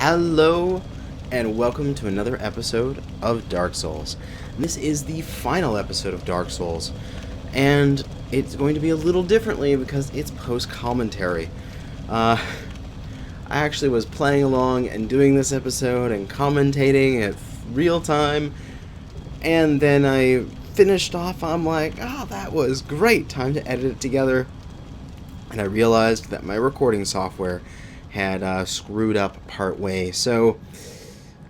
Hello and welcome to another episode of Dark Souls. This is the final episode of Dark Souls, and it's going to be a little differently because it's post-commentary. I actually was playing along and doing this episode and commentating at real time, and then I finished off. I'm like, oh, that was great, time to edit it together. And I realized that my recording software had screwed up part way, so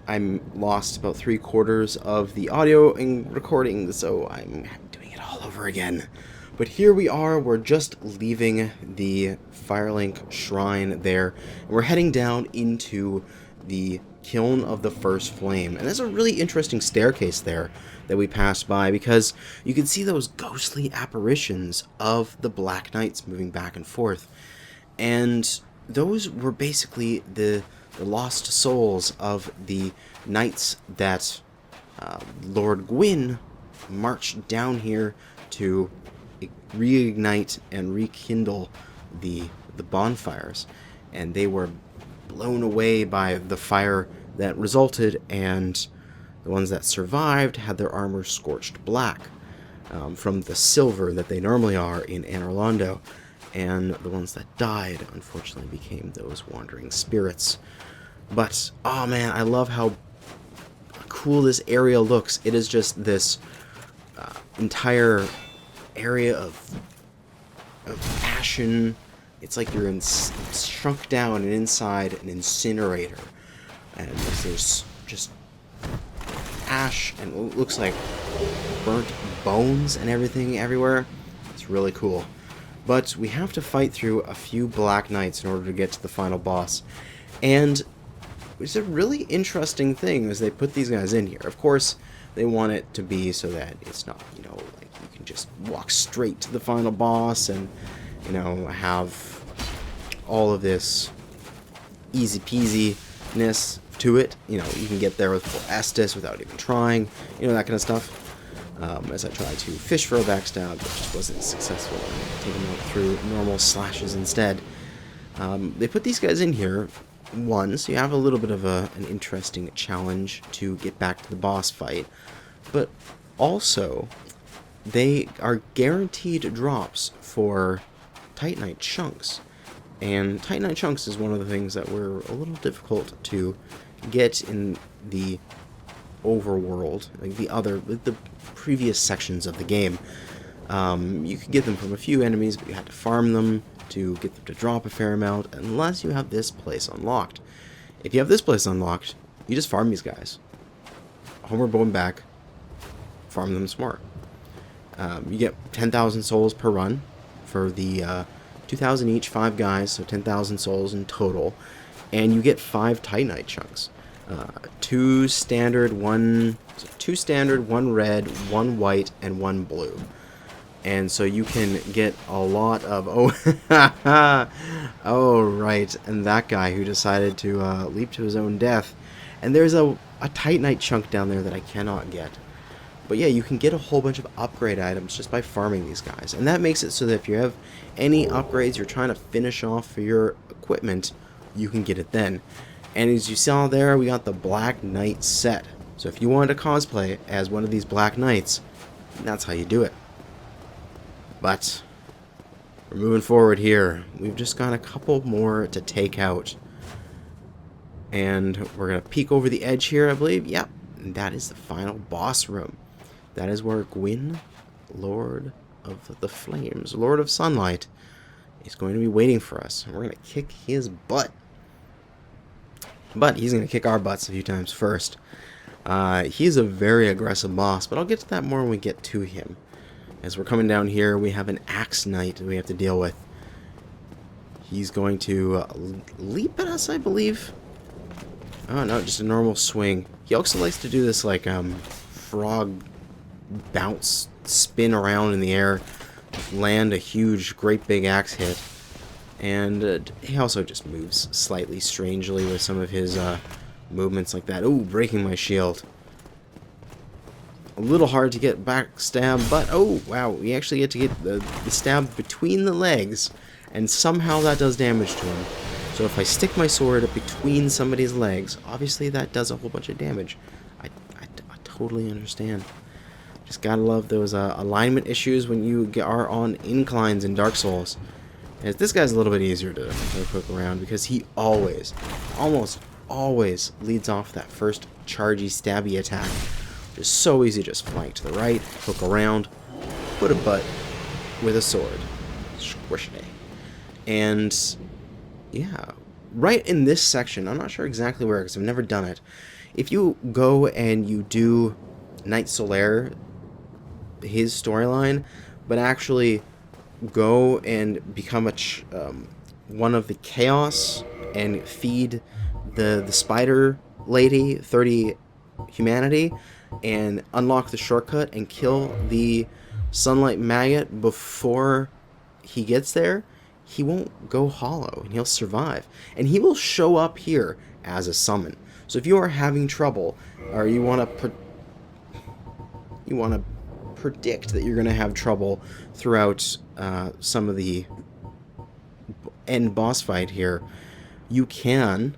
I lost about 3/4 of the audio and recording, so I'm doing it all over again. But here we are, we're just leaving the Firelink Shrine there, and we're heading down into the Kiln of the First Flame. And there's a really interesting staircase there that we passed by, because you can see those ghostly apparitions of the Black Knights moving back and forth. And those were basically the lost souls of the knights that Lord Gywn marched down here to reignite and rekindle the bonfires. And they were blown away by the fire that resulted, and the ones that survived had their armor scorched black from the silver that they normally are in Anor Londo. And the ones that died, unfortunately, became those wandering spirits. But, oh man, I love how cool this area looks. It is just this entire area of ashen. It's like you're shrunk down and inside an incinerator. And there's just ash and it looks like burnt bones and everything everywhere. It's really cool. But we have to fight through a few Black Knights in order to get to the final boss. And it's a really interesting thing is they put these guys in here. Of course, they want it to be so that it's not, like you can just walk straight to the final boss and, have all of this easy peasiness to it. You can get there with full Estus without even trying, that kind of stuff. As I tried to fish for a backstab, but just wasn't successful in taking them out through normal slashes instead. They put these guys in here, one, so you have a little bit of an interesting challenge to get back to the boss fight, but also they are guaranteed drops for Titanite chunks, and Titanite chunks is one of the things that were a little difficult to get in the overworld, like the previous sections of the game. You could get them from a few enemies, but you had to farm them to get them to drop a fair amount, unless you have this place unlocked. If you have this place unlocked, you just farm these guys. Homeward going back, farm them some more. You get 10,000 souls per run for the 2,000 each, 5 guys, so 10,000 souls in total, and you get 5 Titanite chunks. 2 standard, 1 red, 1 white, and 1 blue. And so you can get a lot of... Oh, right. And that guy who decided to leap to his own death. And there's a Titanite chunk down there that I cannot get. But yeah, you can get a whole bunch of upgrade items just by farming these guys. And that makes it so that if you have any upgrades you're trying to finish off for your equipment, you can get it then. And as you saw there, we got the Black Knight set. So if you wanted to cosplay as one of these Black Knights, that's how you do it. But we're moving forward here. We've just got a couple more to take out. And we're going to peek over the edge here, I believe. Yep, and that is the final boss room. That is where Gywn, Lord of the Flames, Lord of Sunlight, is going to be waiting for us. And we're going to kick his butt. But he's going to kick our butts a few times first. He's a very aggressive boss, but I'll get to that more when we get to him. As we're coming down here, we have an Axe Knight that we have to deal with. He's going to leap at us, I believe. Oh, no, just a normal swing. He also likes to do this, like, frog bounce, spin around in the air, land a huge, great big axe hit. And he also just moves slightly strangely with some of his movements like that. Ooh, breaking my shield. A little hard to get backstab, but oh, wow, we actually get to get the stab between the legs, and somehow that does damage to him. So if I stick my sword between somebody's legs, obviously that does a whole bunch of damage. I totally understand. Just gotta love those alignment issues when you are on inclines in Dark Souls. As this guy's a little bit easier to cook around because he always, almost always leads off that first chargy stabby attack. It's so easy, just flank to the right, hook around, put a butt with a sword. Squish it. And yeah, right in this section, I'm not sure exactly where because I've never done it. If you go and you do Knight Solaire, his storyline, but actually go and become one of the Chaos and feed the spider lady 30 humanity and unlock the shortcut and kill the sunlight maggot before he gets there, he won't go hollow and he'll survive, and he will show up here as a summon. So if you are having trouble or you want to predict that you're going to have trouble throughout some of the end boss fight here, you can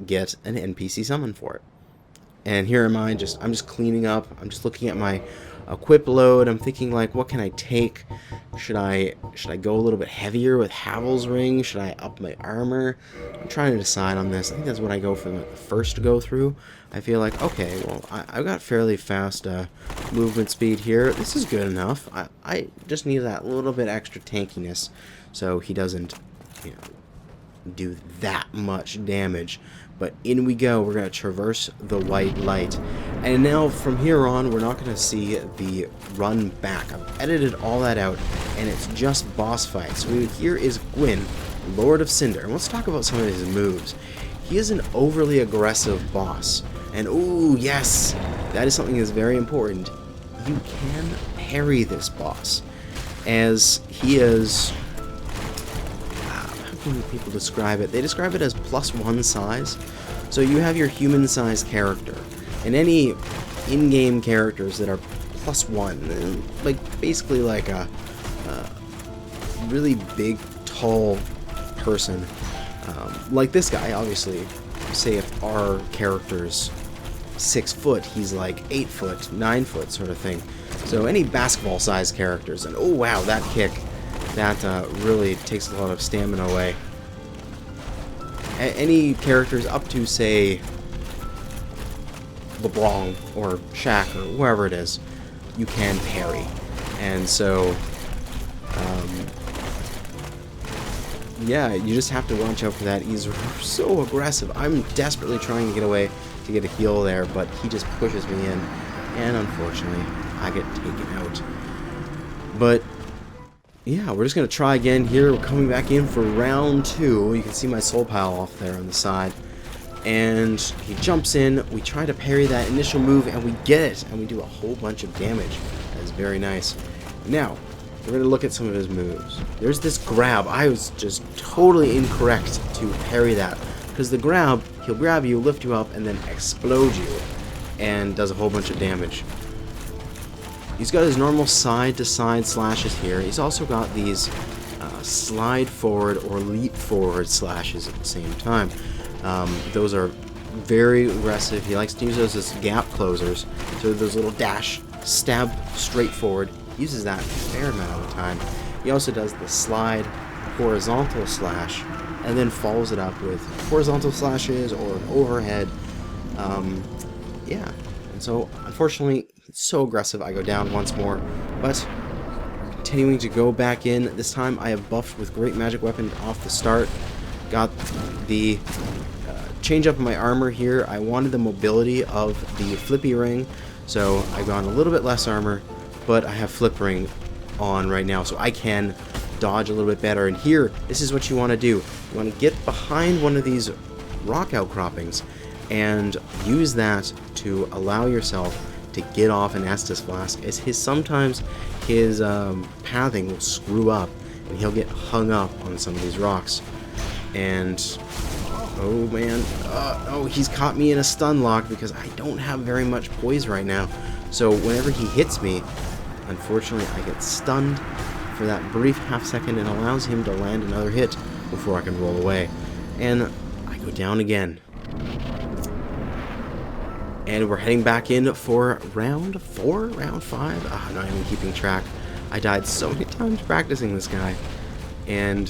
get an NPC summon for it. And here am I'm just cleaning up. I'm just looking at my equip load. I'm thinking, like, what can I take? Should I go a little bit heavier with Havel's Ring? Should I up my armor? I'm trying to decide on this. I think that's what I go for the first go through. I feel like, okay, well, I've got fairly fast movement speed here. This is good enough. I just need that little bit extra tankiness so he doesn't, do that much damage. But in we go. We're going to traverse the white light. And now from here on, we're not going to see the run back. I've edited all that out, and it's just boss fights. So here is Gywn, Lord of Cinder. And let's talk about some of his moves. He is an overly aggressive boss. And ooh, yes, that is something that's very important. You can parry this boss, as he is... people describe it. They describe it as +1 size. So you have your human-sized character, and any in-game characters that are +1, like basically like a really big, tall person, like this guy. Obviously, say if our character's 6 foot, he's like 8 foot, 9 foot sort of thing. So any basketball-sized characters, and oh wow, that kick. That really takes a lot of stamina away. Any characters up to, say, LeBron or Shaq or whoever it is, you can parry. And so, yeah, you just have to watch out for that. He's so aggressive. I'm desperately trying to get away to get a heal there, but he just pushes me in, and unfortunately, I get taken out. But yeah, we're just going to try again here. We're coming back in for round 2. You can see my soul pile off there on the side. And he jumps in. We try to parry that initial move, and we get it. And we do a whole bunch of damage. That is very nice. Now, we're going to look at some of his moves. There's this grab. I was just totally incorrect to parry that. Because the grab, he'll grab you, lift you up, and then explode you. And does a whole bunch of damage. He's got his normal side-to-side slashes here. He's also got these slide forward or leap forward slashes at the same time. Those are very aggressive. He likes to use those as gap closers. So those little dash, stab straight forward. Uses that a fair amount of the time. He also does the slide horizontal slash and then follows it up with horizontal slashes or an overhead. Yeah. And so, unfortunately, it's so aggressive, I go down once more, but continuing to go back in. This time I have buffed with Great Magic Weapon off the start. Got the change up in my armor here. I wanted the mobility of the Flippy Ring, so I've gone a little bit less armor, but I have Flip Ring on right now, so I can dodge a little bit better. And here, this is what you want to do. You want to get behind one of these rock outcroppings and use that to allow yourself to get off an Estus Flask, as sometimes his pathing will screw up and he'll get hung up on some of these rocks. And oh man, oh, he's caught me in a stun lock because I don't have very much poise right now. So whenever he hits me, unfortunately I get stunned for that brief half second and allows him to land another hit before I can roll away. And I go down again. And we're heading back in for round 4, round 5. I'm not even keeping track. I died so many times practicing this guy. And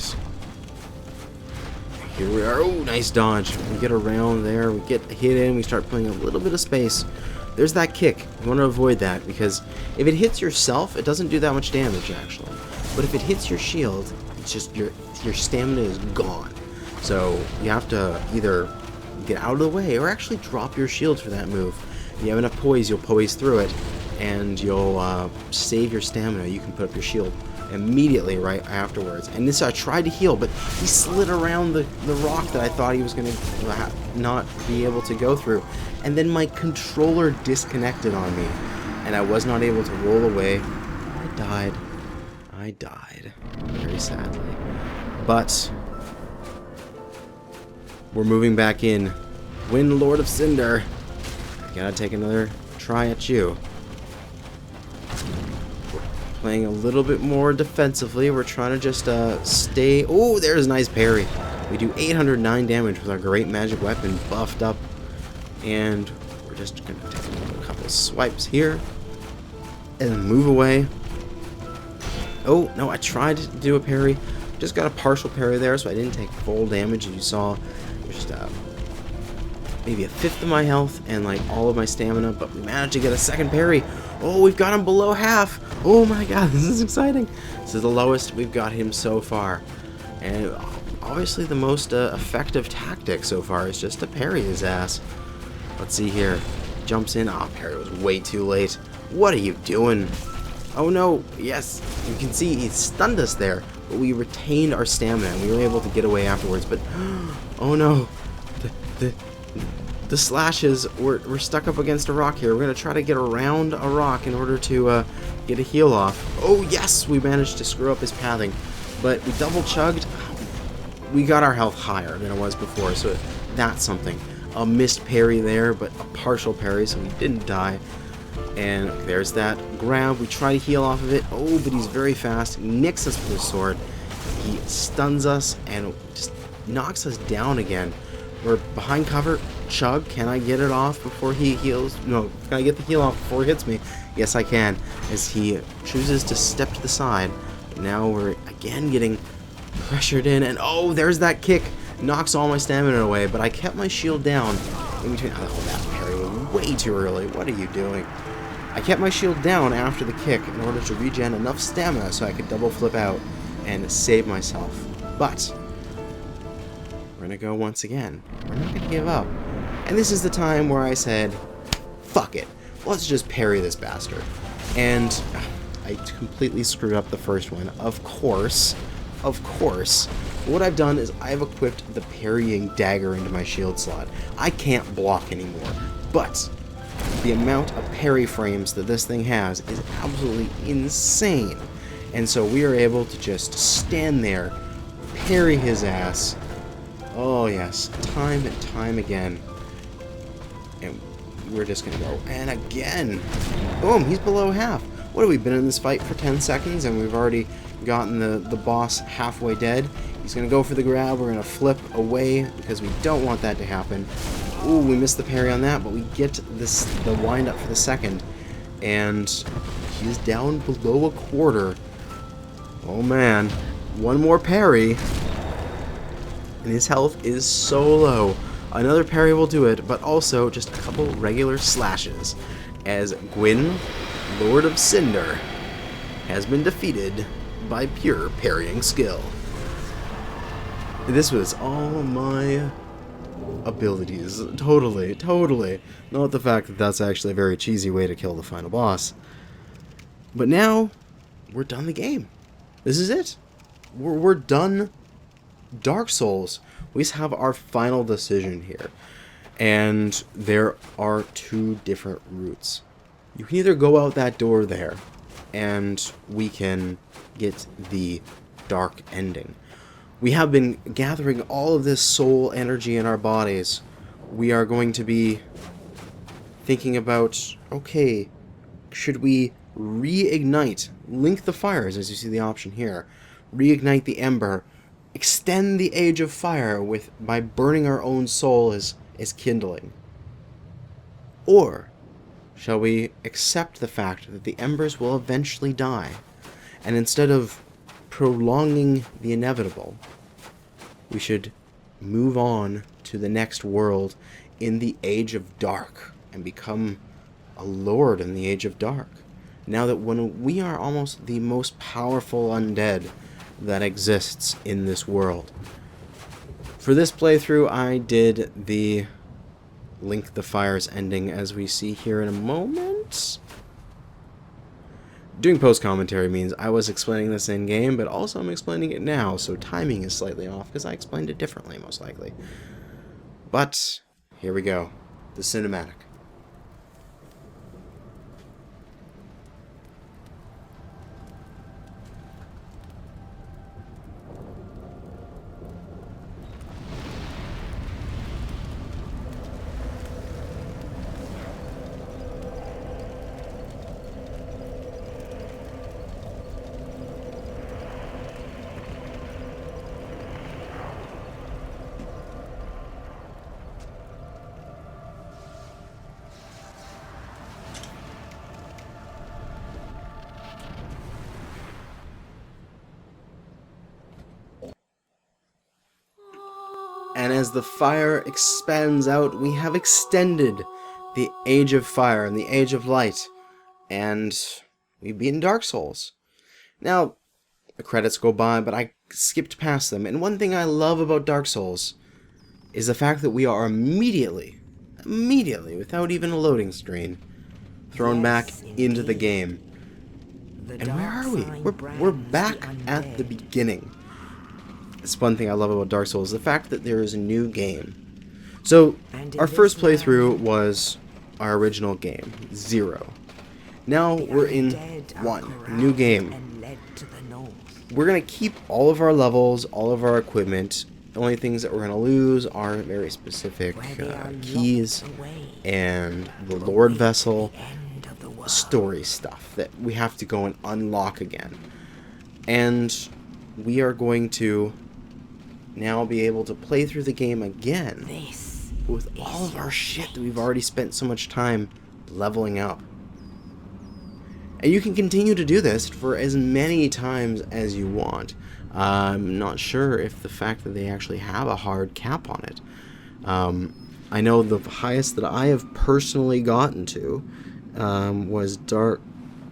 here we are. Oh, nice dodge. We get around there. We get hit in. We start playing a little bit of space. There's that kick. You want to avoid that because if it hits yourself, it doesn't do that much damage actually. But if it hits your shield, it's just your stamina is gone. So you have to either get out of the way or actually drop your shield for that move. If you have enough poise, you'll poise through it and you'll save your stamina. You can put up your shield immediately right afterwards. And this, I tried to heal, but he slid around the rock that I thought he was going to not be able to go through. And then my controller disconnected on me, and I was not able to roll away. I died, very sadly. But we're moving back in. Gwyn, Lord of Cinder. I gotta take another try at you. Playing a little bit more defensively. We're trying to just stay. Oh, there's a nice parry. We do 809 damage with our great magic weapon buffed up. And we're just going to take a couple swipes here. And then move away. Oh, no, I tried to do a parry. Just got a partial parry there, so I didn't take full damage. As you saw, just maybe a fifth of my health and like all of my stamina. But we managed to get a second parry. Oh, we've got him below half. Oh my god, this is exciting. This is the lowest we've got him so far. And obviously the most effective tactic so far is just to parry his ass. Let's see here. Jumps in. Oh, parry was way too late. What are you doing? Oh no. Yes, you can see he stunned us there. But we retained our stamina and we were able to get away afterwards. But, oh no. The slashes, we're stuck up against a rock here. We're going to try to get around a rock in order to get a heal off. Oh, yes, we managed to screw up his pathing. But we double chugged. We got our health higher than it was before, so that's something. A missed parry there, but a partial parry, so we didn't die. And there's that grab. We try to heal off of it. Oh, but he's very fast. He nicks us with his sword. He stuns us and just knocks us down again. We're behind cover. Chug, can I get it off before he heals? No, can I get the heal off before he hits me? Yes, I can, as he chooses to step to the side. Now we're again getting pressured in, and oh, there's that kick. Knocks all my stamina away, but I kept my shield down in between. Oh, that parry was way too early. What are you doing? I kept my shield down after the kick in order to regen enough stamina so I could double flip out and save myself. But we're going to go once again. We're not going to give up. And this is the time where I said, fuck it. Let's just parry this bastard. And I completely screwed up the first one. Of course. What I've done is I've equipped the parrying dagger into my shield slot. I can't block anymore. But the amount of parry frames that this thing has is absolutely insane. And so we are able to just stand there, parry his ass. Oh yes, time and time again. And we're just gonna go, and again, boom, he's below half. What have we been in this fight for 10 seconds and we've already gotten the boss halfway dead. He's gonna go for the grab. We're gonna flip away because we don't want that to happen. Ooh, we missed the parry on that, but we get the wind up for the second, and he's down below a quarter. Oh man, one more parry and his health is so low. Another parry will do it, but also just a couple regular slashes, as Gywn, Lord of Cinder, has been defeated by pure parrying skill. This was all my abilities. Totally. Not the fact that that's actually a very cheesy way to kill the final boss. But now, we're done the game. This is it. We're done Dark Souls. We just have our final decision here. And there are two different routes. You can either go out that door there, and we can get the dark ending. We have been gathering all of this soul energy in our bodies. We are going to be thinking about, okay, should we reignite, link the fires, as you see the option here, reignite the ember, extend the age of fire by burning our own soul as kindling? Or shall we accept the fact that the embers will eventually die, and instead of prolonging the inevitable, we should move on to the next world in the Age of Dark and become a lord in the Age of Dark? Now that when we are almost the most powerful undead that exists in this world. For this playthrough, I did the Link the Fires ending, as we see here in a moment. Doing post-commentary means I was explaining this in-game, but also I'm explaining it now, so timing is slightly off, because I explained it differently, most likely. But, here we go. The cinematic. And as the fire expands out, we have extended the Age of Fire and the Age of Light. And we've beaten Dark Souls. Now, the credits go by, but I skipped past them. And one thing I love about Dark Souls is the fact that we are immediately, without even a loading screen, thrown back into the game. And where are we? We're back at the beginning. That's one thing I love about Dark Souls, the fact that there is a new game. So, our first playthrough was our original game, 0. Now we're in 1, new game. We're going to keep all of our levels, all of our equipment. The only things that we're going to lose are very specific keys and the Lord Vessel, story stuff that we have to go and unlock again. And we are going to now be able to play through the game again with all of our shit that we've already spent so much time leveling up. And you can continue to do this for as many times as you want. I'm not sure if the fact that they actually have a hard cap on it. I know the highest that I have personally gotten to was Dark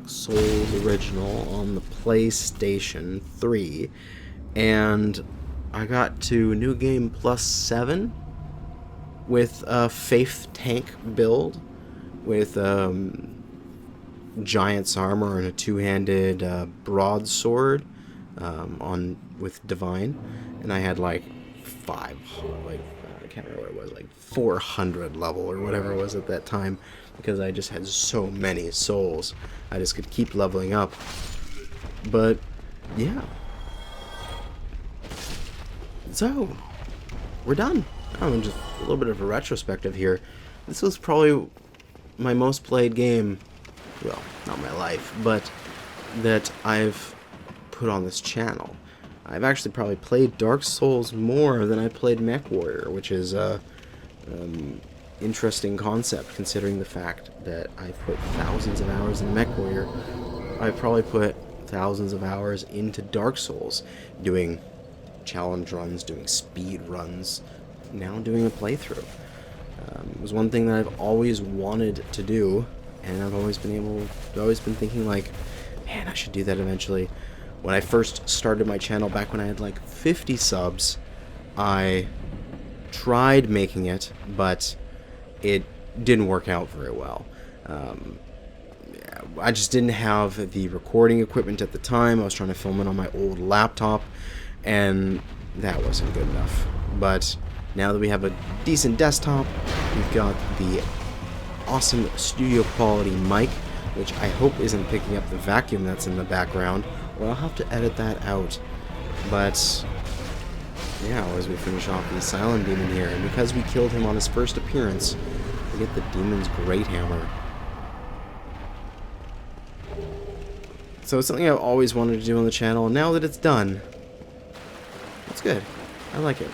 Souls Original on the PlayStation 3, and I got to New Game Plus 7 with a Faith Tank build with Giant's armor and a two-handed broadsword with Divine, and I had like I can't remember what it was, like 400 level or whatever it was at that time, because I just had so many souls. I just could keep leveling up. But yeah. So, we're done. Just a little bit of a retrospective here. This was probably my most played game, well, not my life, but that I've put on this channel. I've actually probably played Dark Souls more than I played MechWarrior, which is a interesting concept considering the fact that I put thousands of hours in MechWarrior. I probably put thousands of hours into Dark Souls, doing challenge runs, doing speed runs, now doing a playthrough. It was one thing that I've always wanted to do, and I've always been thinking like, man, I should do that eventually. When I first started my channel back when I had like 50 subs, I tried making it, but it didn't work out very well. I just didn't have the recording equipment at the time. I was trying to film it on my old laptop, and that wasn't good enough. But now that we have a decent desktop, we've got the awesome studio quality mic, which I hope isn't picking up the vacuum that's in the background, or I'll have to edit that out. But yeah, as we finish off the Asylum demon here, and because we killed him on his first appearance, we get the demon's great hammer. So it's something I've always wanted to do on the channel, and now that it's done, let's good. I like it.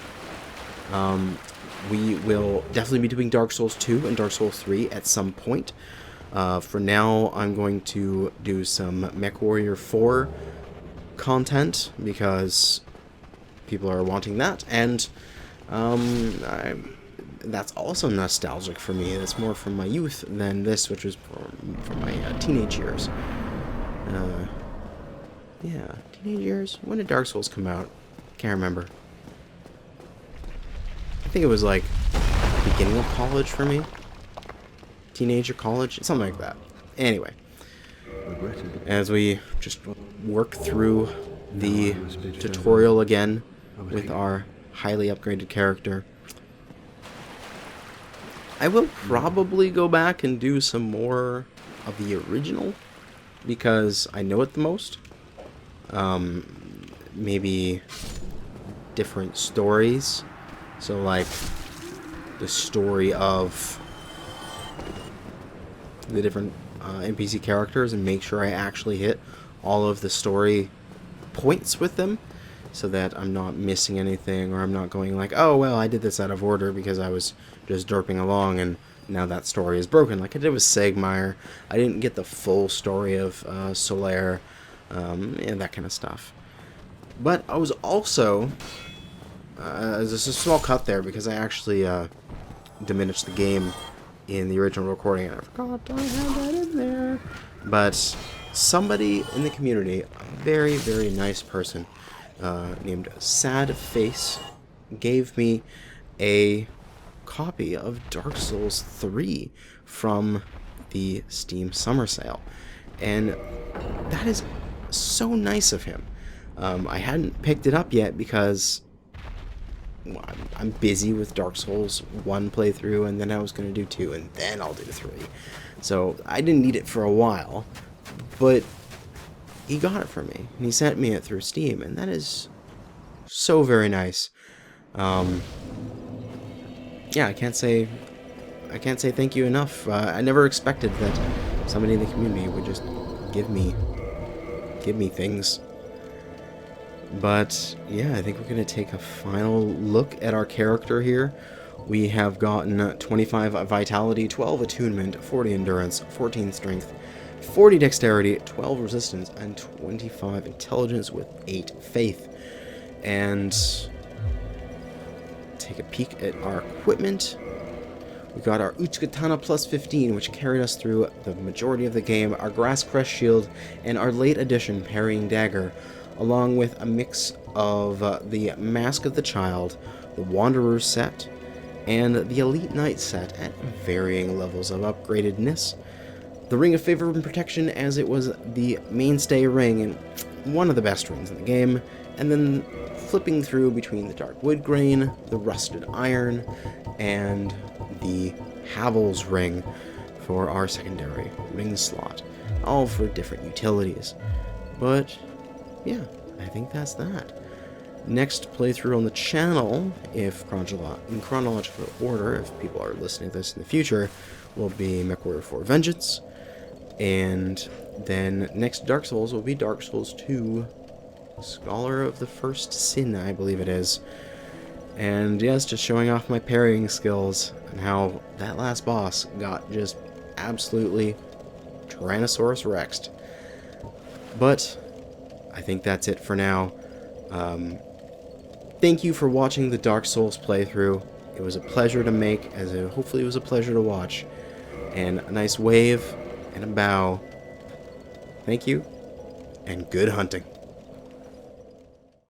We will definitely be doing Dark Souls 2 and Dark Souls 3 at some point. For now, I'm going to do some MechWarrior 4 content because people are wanting that, and that's also nostalgic for me. That's more from my youth than this, which was from my teenage years. Yeah, teenage years. When did Dark Souls come out? Can't remember. I think it was like beginning of college for me. Teenager college, something like that. Anyway, as we just work through the tutorial again with our highly upgraded character, I will probably go back and do some more of the original because I know it the most. Maybe different stories. So like the story of the different NPC characters, and make sure I actually hit all of the story points with them so that I'm not missing anything, or I'm not going like, oh well, I did this out of order because I was just derping along and now that story is broken, like I did with Sagmire. I didn't get the full story of Solaire, and that kind of stuff. But I was also there's a small cut there because I actually diminished the game in the original recording, and I forgot I had that in there. But somebody in the community, a very, very nice person named Sad Face, gave me a copy of Dark Souls 3 from the Steam Summer Sale, and that is so nice of him. I hadn't picked it up yet because I'm busy with Dark Souls 1 playthrough, and then I was going to do 2, and then I'll do 3. So I didn't need it for a while, but he got it for me, and he sent me it through Steam, and that is so very nice. Yeah, I can't say thank you enough. I never expected that somebody in the community would just give me things. But yeah, I think we're going to take a final look at our character here. We have gotten 25 Vitality, 12 Attunement, 40 Endurance, 14 Strength, 40 Dexterity, 12 Resistance, and 25 Intelligence with 8 Faith. And take a peek at our equipment. We got our Uchikatana plus 15, which carried us through the majority of the game, our Grass Crest Shield, and our late edition Parrying Dagger, along with a mix of the Mask of the Child, the Wanderer's set, and the Elite Knight set at varying levels of upgradedness. The Ring of Favor and Protection, as it was the mainstay ring and one of the best rings in the game, and then flipping through between the Dark Wood Grain, the Rusted Iron, and the Havel's Ring for our secondary ring slot, all for different utilities. But yeah, I think that's that. Next playthrough on the channel, if in chronological order, if people are listening to this in the future, will be MechWarrior 4 Vengeance. And then next Dark Souls will be Dark Souls 2, Scholar of the First Sin, I believe it is. And yes, just showing off my parrying skills and how that last boss got just absolutely Tyrannosaurus Rexed. But I think that's it for now. Thank you for watching the Dark Souls playthrough. It was a pleasure to make, as hopefully it was a pleasure to watch. And a nice wave and a bow. Thank you, and good hunting.